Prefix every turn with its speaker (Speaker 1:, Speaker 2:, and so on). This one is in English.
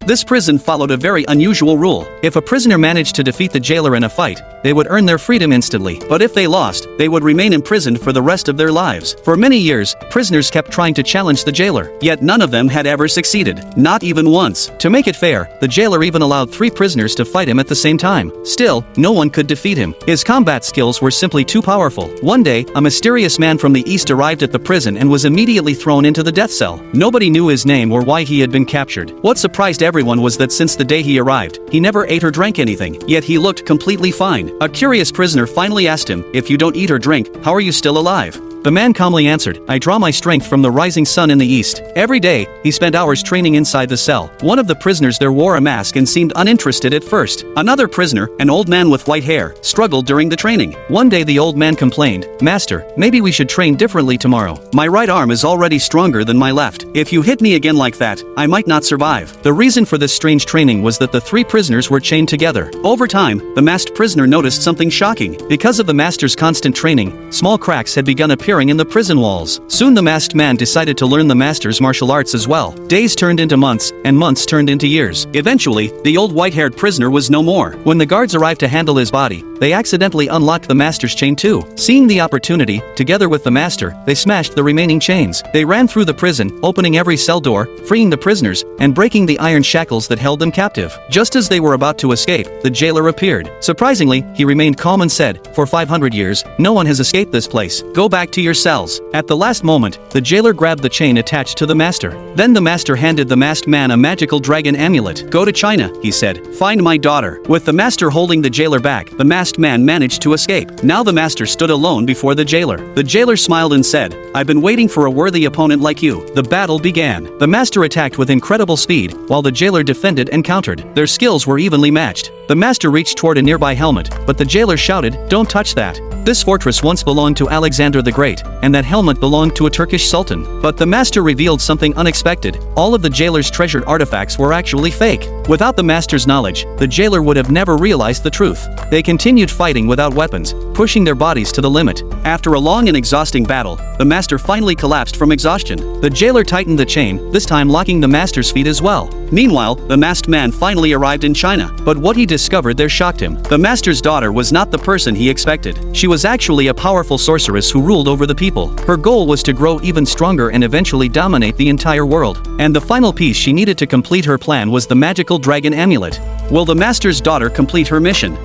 Speaker 1: This prison followed a very unusual rule. If a prisoner managed to defeat the jailer in a fight, they would earn their freedom instantly. But if they lost, they would remain imprisoned for the rest of their lives. For many years, prisoners kept trying to challenge the jailer, yet none of them had ever succeeded. Not even once. To make it fair, the jailer even allowed 3 prisoners to fight him at the same time. Still, no one could defeat him. His combat skills were simply too powerful. One day, a mysterious man from the east arrived at the prison and was immediately thrown into the death cell. Nobody knew his name or why he had been captured. What surprised everyone was that since the day he arrived, he never ate or drank anything, yet he looked completely fine. A curious prisoner finally asked him, "If you don't eat or drink, how are you still alive?" The man calmly answered, "I draw my strength from the rising sun in the east." Every day, he spent hours training inside the cell. One of the prisoners there wore a mask and seemed uninterested at first. Another prisoner, an old man with white hair, struggled during the training. One day the old man complained, "Master, maybe we should train differently tomorrow. My right arm is already stronger than my left. If you hit me again like that, I might not survive." The reason for this strange training was that the 3 prisoners were chained together. Over time, the masked prisoner noticed something shocking. Because of the master's constant training, small cracks had begun appearing in the prison walls. Soon the masked man decided to learn the master's martial arts as well. Days turned into months, and months turned into years. Eventually, the old white-haired prisoner was no more. When the guards arrived to handle his body, they accidentally unlocked the master's chain too. Seeing the opportunity, together with the master, they smashed the remaining chains. They ran through the prison, opening every cell door, freeing the prisoners, and breaking the iron shackles that held them captive. Just as they were about to escape, the jailer appeared. Surprisingly, he remained calm and said, "For 500 years, no one has escaped this place. Go back to your cells." At the last moment, the jailer grabbed the chain attached to the master. Then the master handed the masked man a magical dragon amulet. "Go to China," he said. "Find my daughter." With the master holding the jailer back, the masked man managed to escape. Now the master stood alone before the jailer. The jailer smiled and said, "I've been waiting for a worthy opponent like you." The battle began. The master attacked with incredible speed, while the jailer defended and countered. Their skills were evenly matched. The master reached toward a nearby helmet, but the jailer shouted, "Don't touch that. This fortress once belonged to Alexander the Great, and that helmet belonged to a Turkish sultan." But the master revealed something unexpected. All of the jailer's treasured artifacts were actually fake. Without the master's knowledge, the jailer would have never realized the truth. They continued fighting without weapons, pushing their bodies to the limit. After a long and exhausting battle, the master finally collapsed from exhaustion. The jailer tightened the chain, this time locking the master's feet as well. Meanwhile, the masked man finally arrived in China, but what he discovered there shocked him. The master's daughter was not the person he expected. She was actually a powerful sorceress who ruled over the people. Her goal was to grow even stronger and eventually dominate the entire world. And the final piece she needed to complete her plan was the magical dragon amulet. Will the master's daughter complete her mission?